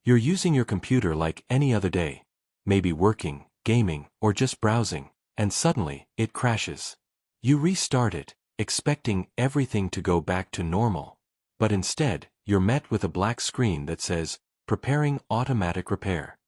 You're using your computer like any other day, maybe working, gaming, or just browsing, and suddenly, it crashes. You restart it, expecting everything to go back to normal. But instead, you're met with a black screen that says, "Preparing automatic repair."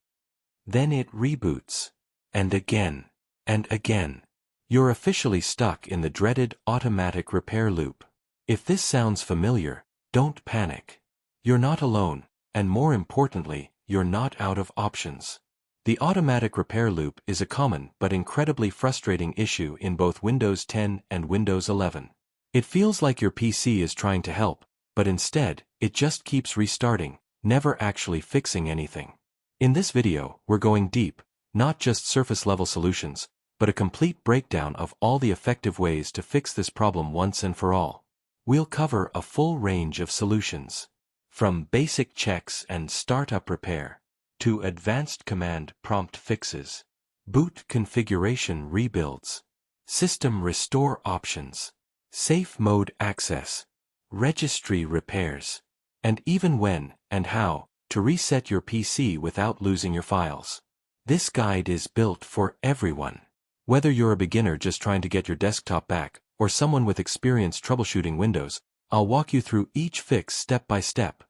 Then it reboots. And again. And again. You're officially stuck in the dreaded automatic repair loop. If this sounds familiar, don't panic. You're not alone, and more importantly, you're not out of options. The automatic repair loop is a common but incredibly frustrating issue in both Windows 10 and Windows 11. It feels like your PC is trying to help, but instead, it just keeps restarting, never actually fixing anything. In this video, we're going deep, not just surface-level solutions, but a complete breakdown of all the effective ways to fix this problem once and for all. We'll cover a full range of solutions, from basic checks and startup repair, to advanced command prompt fixes, boot configuration rebuilds, system restore options, safe mode access, registry repairs, and even when and how to reset your PC without losing your files. This guide is built for everyone. Whether you're a beginner just trying to get your desktop back, or someone with experience troubleshooting Windows, I'll walk you through each fix step by step,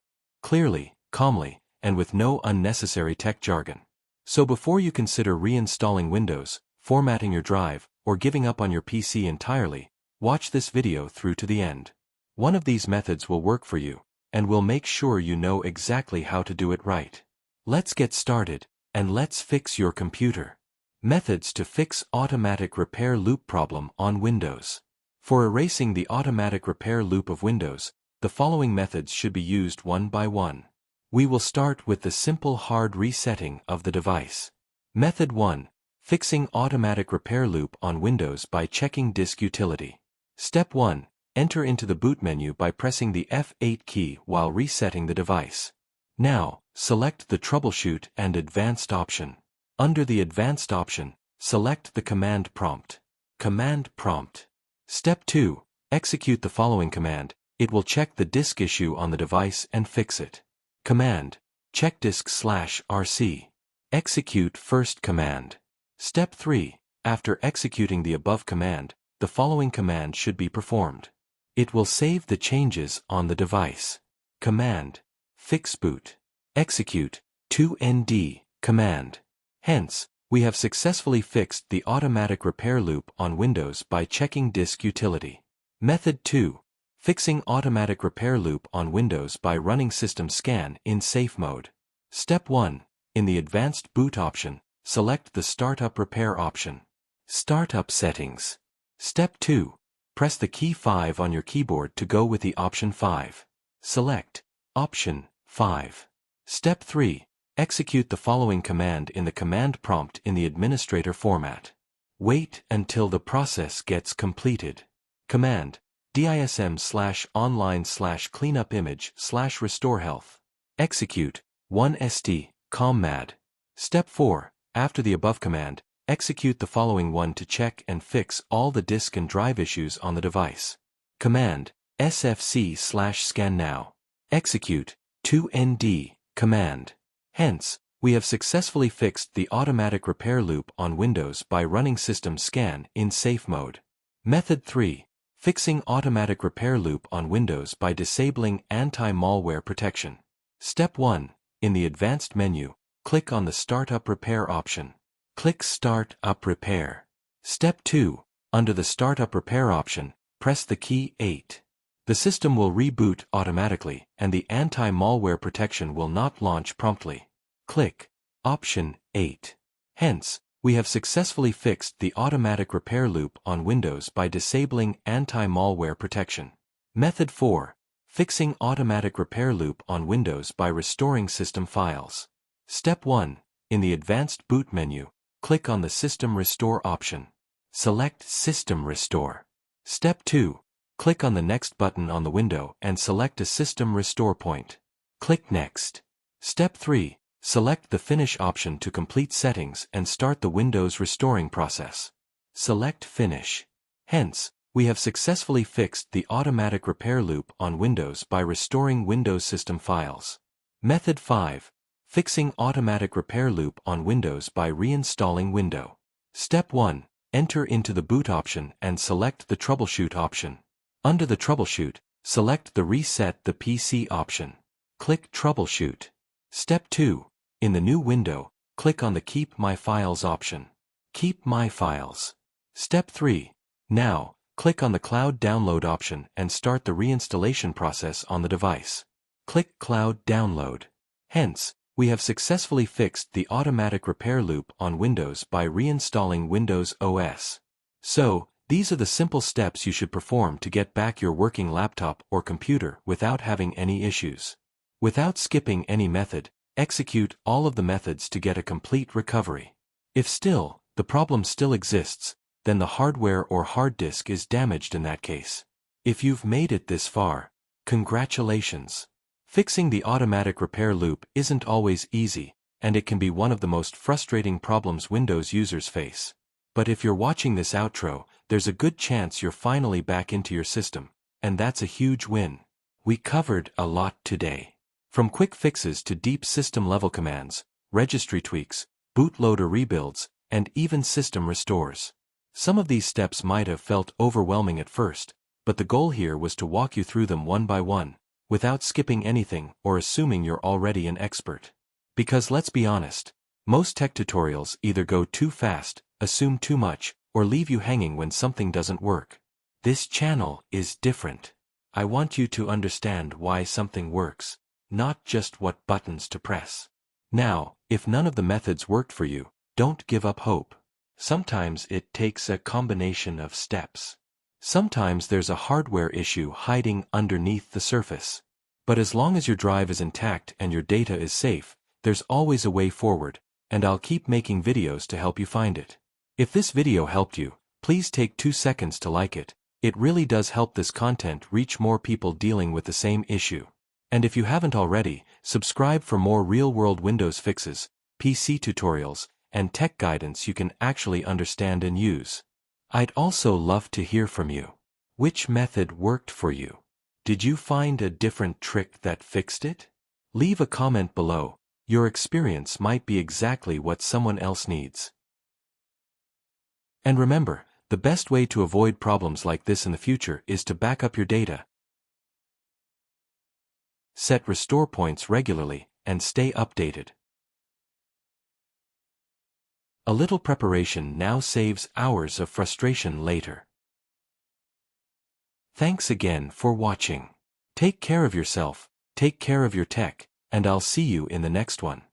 clearly, calmly, and with no unnecessary tech jargon. So before you consider reinstalling Windows, formatting your drive, or giving up on your PC entirely, watch this video through to the end. One of these methods will work for you, and we'll make sure you know exactly how to do it right. Let's get started, and let's fix your computer. Methods to fix automatic repair loop problem on Windows. For erasing the automatic repair loop of Windows, the following methods should be used one by one. We will start with the simple hard resetting of the device. Method 1. Fixing automatic repair loop on Windows by checking disk utility. Step 1. Enter into the boot menu by pressing the F8 key while resetting the device. Now, select the Troubleshoot and Advanced option. Under the Advanced option, select the Command Prompt. Command Prompt. Step 2. Execute the following command. It will check the disk issue on the device and fix it. Command. Check disk/rc. Execute first command. Step 3. After executing the above command, the following command should be performed. It will save the changes on the device. Command. Fix boot. Execute 2nd command. Hence, we have successfully fixed the automatic repair loop on Windows by checking disk utility. Method 2. Fixing automatic repair loop on Windows by running system scan in safe mode. Step 1. In the Advanced Boot option, select the Startup Repair option. Startup Settings. Step 2. Press the key 5 on your keyboard to go with the option 5. Select option 5. Step 3. Execute the following command in the command prompt in the administrator format. Wait until the process gets completed. Command. dism/online/cleanupimage/restore health. Execute 1st command. Step 4. After the above command, execute the following one to check and fix all the disk and drive issues on the device. Command. sfc/scannow. Execute 2nd command. Hence, we have successfully fixed the automatic repair loop on Windows by running system scan in safe mode. Method 3. Fixing automatic repair loop on Windows by disabling anti-malware protection. Step 1. In the Advanced menu, click on the Startup Repair option. Click Startup Repair. Step 2. Under the Startup Repair option, press the key 8. The system will reboot automatically, and the anti-malware protection will not launch promptly. Click Option 8. Hence, we have successfully fixed the automatic repair loop on Windows by disabling anti-malware protection. Method 4. Fixing automatic repair loop on Windows by restoring system files. Step 1. In the Advanced Boot menu, click on the System Restore option. Select System Restore. Step 2. Click on the Next button on the window and select a System Restore point. Click Next. Step 3. Select the Finish option to complete settings and start the Windows restoring process. Select Finish. Hence, we have successfully fixed the automatic repair loop on Windows by restoring Windows system files. Method 5. Fixing automatic repair loop on Windows by reinstalling Windows. Step 1. Enter into the boot option and select the troubleshoot option. Under the troubleshoot, select the reset the PC option. Click troubleshoot. Step 2. In the new window, click on the Keep My Files option. Keep My Files. Step 3. Now, click on the Cloud Download option and start the reinstallation process on the device. Click Cloud Download. Hence, we have successfully fixed the automatic repair loop on Windows by reinstalling Windows OS. So, these are the simple steps you should perform to get back your working laptop or computer without having any issues. Without skipping any method, execute all of the methods to get a complete recovery. If still, the problem still exists, then the hardware or hard disk is damaged in that case. If you've made it this far, congratulations. Fixing the automatic repair loop isn't always easy, and it can be one of the most frustrating problems Windows users face. But if you're watching this outro, there's a good chance you're finally back into your system, and that's a huge win. We covered a lot today. From quick fixes to deep system-level commands, registry tweaks, bootloader rebuilds, and even system restores. Some of these steps might have felt overwhelming at first, but the goal here was to walk you through them one by one, without skipping anything or assuming you're already an expert. Because let's be honest, most tech tutorials either go too fast, assume too much, or leave you hanging when something doesn't work. This channel is different. I want you to understand why something works, not just what buttons to press. Now, if none of the methods worked for you, don't give up hope. Sometimes it takes a combination of steps. Sometimes there's a hardware issue hiding underneath the surface. But as long as your drive is intact and your data is safe, there's always a way forward, and I'll keep making videos to help you find it. If this video helped you, please take 2 seconds to like it. It really does help this content reach more people dealing with the same issue. And if you haven't already, subscribe for more real-world Windows fixes, PC tutorials, and tech guidance you can actually understand and use. I'd also love to hear from you. Which method worked for you? Did you find a different trick that fixed it? Leave a comment below. Your experience might be exactly what someone else needs. And remember, the best way to avoid problems like this in the future is to back up your data, set restore points regularly, and stay updated. A little preparation now saves hours of frustration later. Thanks again for watching. Take care of yourself, take care of your tech, and I'll see you in the next one.